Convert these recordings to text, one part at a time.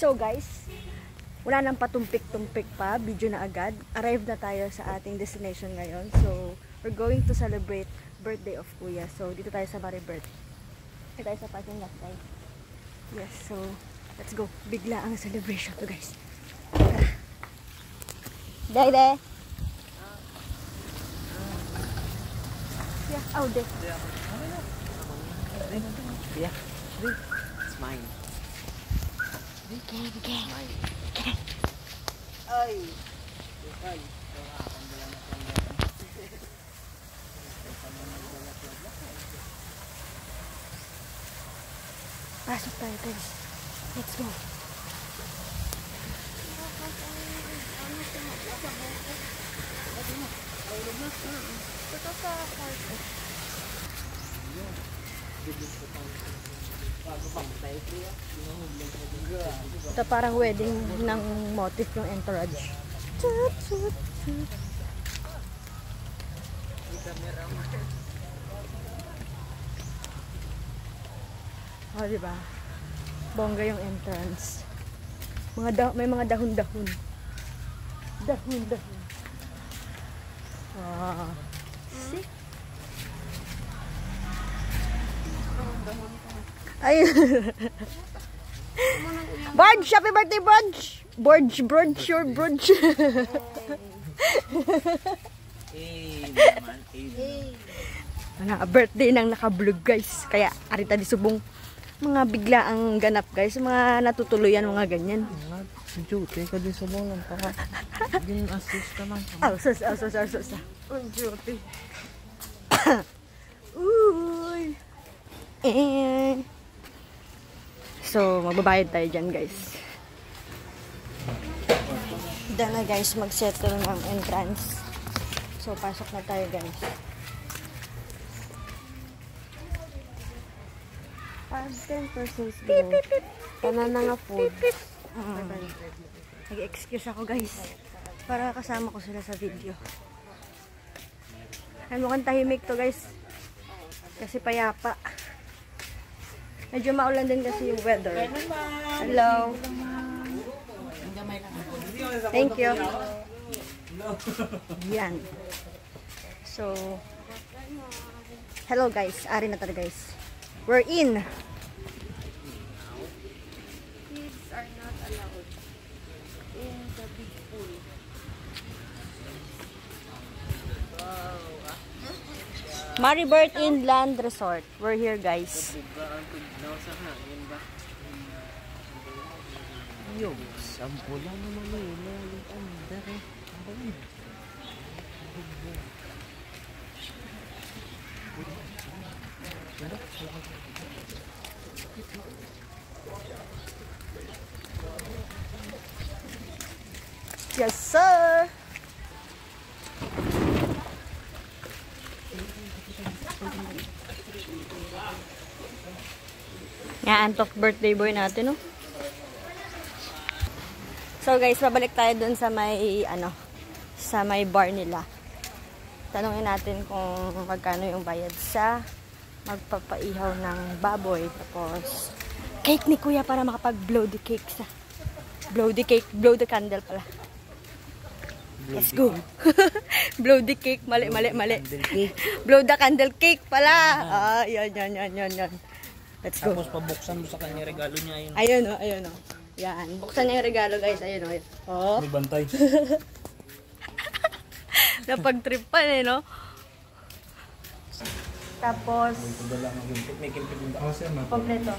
So guys, wala nang patumpik-tumpik pa, video na agad. Arrive na tayo sa ating destination ngayon. So, we're going to celebrate birthday of Kuya. So, dito tayo sa Maribert. Dito tayo sa parking lot tayo. Yes, so, let's go. Bigla ang celebration to guys. Dede! Yeah, oh, there. Yeah, it's mine. Okay. Ay! Pasok tayo guys. Let's go. Ito parang wedding ng motif yung entourage. Oh, diba? Bongga yung entrance. May mga dahon-dahon. Dahon-dahon. Wow. See? Ayun. Barge! Happy birthday, Barge! Barge, sure, Barge. Birthday nang nakablog guys. Kaya arita di subong mga bigla ang ganap guys. Mga natutuluyan mga ganyan. Duty ka di subong lang pa. Gin-assist ka lang. Sus. Duty. Uy. So, magbabayad tayo dyan guys. Dahil na guys, mag-settle ng entrance. So, pasok na tayo guys. 10 persons below. Tanan na nga food. Nag-excuse ako guys. Para kasama ko sila sa video. Ay, mukhang tahimik to guys. Kasi payapa. Medyo maulan din kasi yung weather. Hello. Thank you. Yan. So, hello guys. Ari na tayo guys. We're in. Kids are not allowed in the big pool. Maribert Inland Resort. We're here guys. Yo, sampula naman eh. Yes, sir. Yan, antok birthday boy natin, no? So, guys, babalik tayo dun sa may, sa may bar nila. Tanungin natin kung magkano yung bayad sa magpapaihaw ng baboy. Tapos, cake ni Kuya para makapag-blow the cake sa... Blow the cake, blow the candle pala. Let's go. Blow the cake, mali. Blow the candle cake pala. Yan. Let's go. Tapos pabuksan mo sa kanya regalo niya yun. Ayun o. Yan. Buksan niya yung regalo guys. Ayun o. Oh. May bantay. Napag-tripan eh, no? Tapos, kompleto.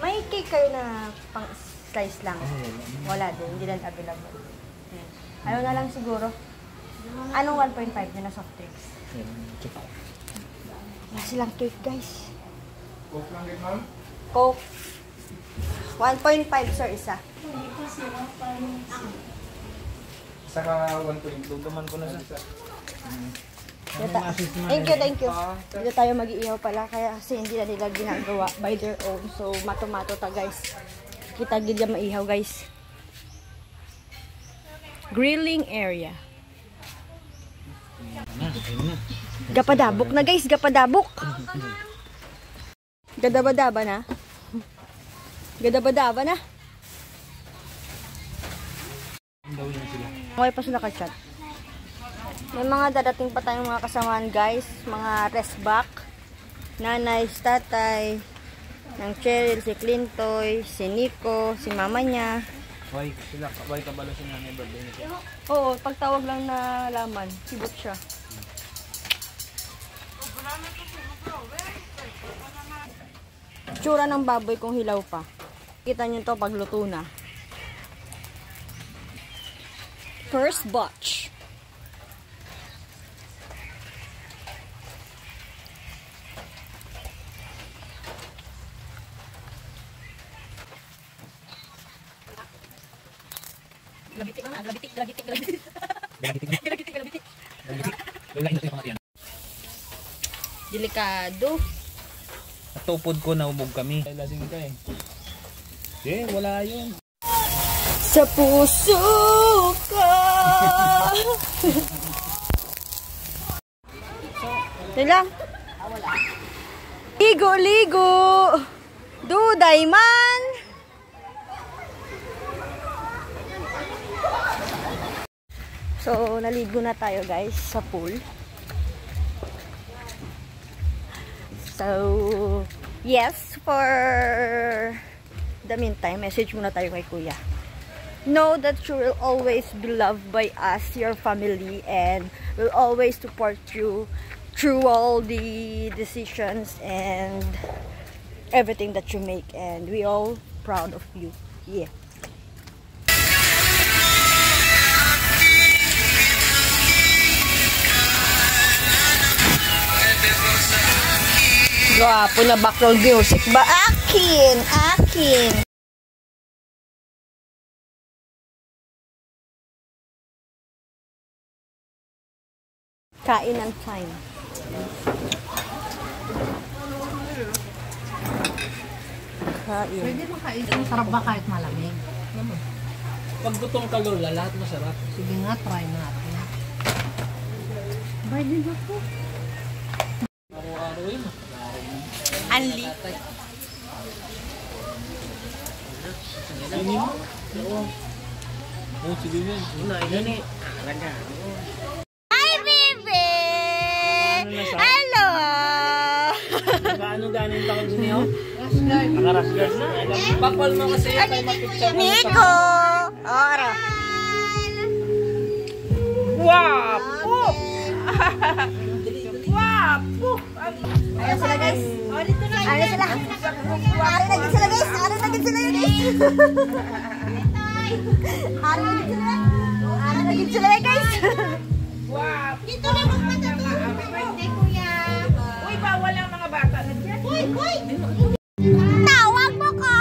May cake kayo na pang slice lang. Wala din. Hindi lang available. Ano na lang siguro? Anong 1.5 yun na soft drinks? Wala silang cake guys. Coke lang din, ma'am? Coke. 1.5 sir, isa. Saka 1.2. Dugaman ko na sa... Thank you. Dito tayo mag-iihaw pala kaya kasi hindi na nila ginagawa by their own. So, mato-mato ta guys. Kita gid ya maihaw guys. Grilling area. Gapadabok na guys, gapadabok. Gadabadaba na. Gadabadaba na. Daw yan sila. Okay pa sila ka-chat. May mga dadating pa tayong mga kasamaan guys. Mga rest back. Nanay, tatay, ng Cheryl, si Clintoy, si Nico, si mama niya. Why kabalo si nanay birthday nito? Oo, pagtawag lang na laman. Sibot siya. Tsura ng baboy kung hilaw pa. Kita nyo to pag luto na. First batch. Delikado. Tupod ko na umog kami. Lasing ka eh. Wala yun. Sa puso ka. Lang. Ligo, ligo. Duday man. So, naligo na tayo guys sa pool. So, yes, for the meantime, message muna tayo kay Kuya. Know that you will always be loved by us, your family, and will always support you through all the decisions and everything that you make. And we all proud of you. Yeah. Gwapo na background music ba? Akin! Akin! Kain ng time. Kain. Pwede makain. Sarap ba kahit malamig? Pag gutom ka Lola, lahat masarap. Sige nga, try natin. Pwede ba po? Araw-araw yun. Anli. Ini mo? Oo, sige yun. Ini. Hi, baby! Hello! Gaano yung takot niyo? Naka-rasguard na. Bakal mo kasi yung kay mapicture. Nico! Ora! Wapo! Wapo! Ayan sila guys. Ayan sila. Ari na gid sila guys. Ari na gid sila guys. Ari na gid sila. Ari na gid sila guys. Wapo! Dito na magpatabi. Happy birthday kuya. Uy, bawal ang mga bata na diyan. Uy, uy. Tawag mo ko.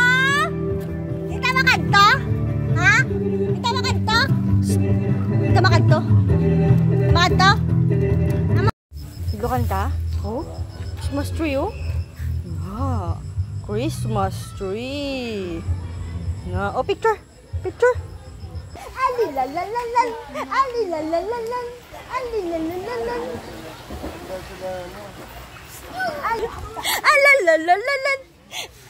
Kita makadto? Ha? Kita makadto? Kita makadto? Makadto? Siglukan ka? Oh? Christmas tree, oh? Wow. Christmas tree. Na, oh, picture. Picture. Alilalalalal. Alilalalalal. Alilalalalal. Alilalalalal.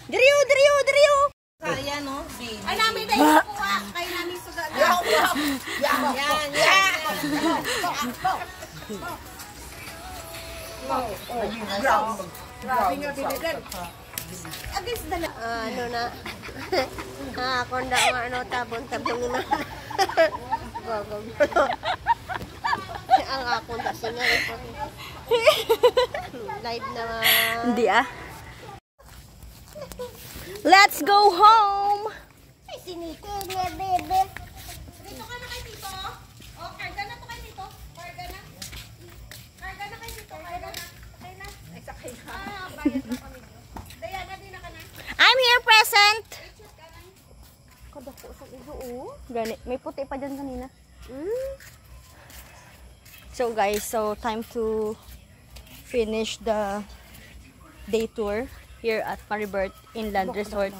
Diriyo, diriyo, diriyo. Kaya no? Ay, namin tayo kuha. Kaya namin suga. Yan, yan, yan. Grabe nga biligan. Agis dala. Ano na? Ako na ano tabon-tabon na. Gagawin. Ang akong dasinga. Live na. Hindi ah. Let's go home. Ay, sinito niya, bebe. Dito ka na kay Tito. O, karga na to kay Tito. Karga na. Karga na kay Tito. Karga na. Sakay na. Ay, sakay na. Bayad na kami. Diana, di na ka na. I'm here present. Kadako sa ido, oh. Gani, may puti pa dyan kanina. So guys, so time to finish the day tour here at Maribert Inland Resort.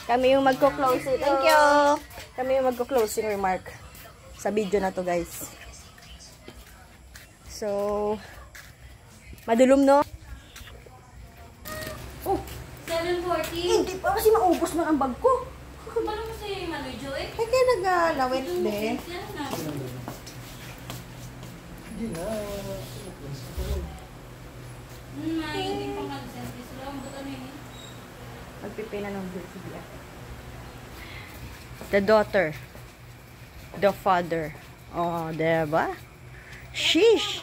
Kami yung magko-closing. Thank you. Kami yung magko-closing remark sa video na to, guys. So, madulom, no? naubos mo ang bag ko. Paano mo si Manoy Joy? Ay, kaya nag-lawit, be. Hindi na. Hindi pa mag-sentis lang. Ba't ano yun? Magpipina ng bill si Bia. The daughter. The father. Oh, diba? Sheesh!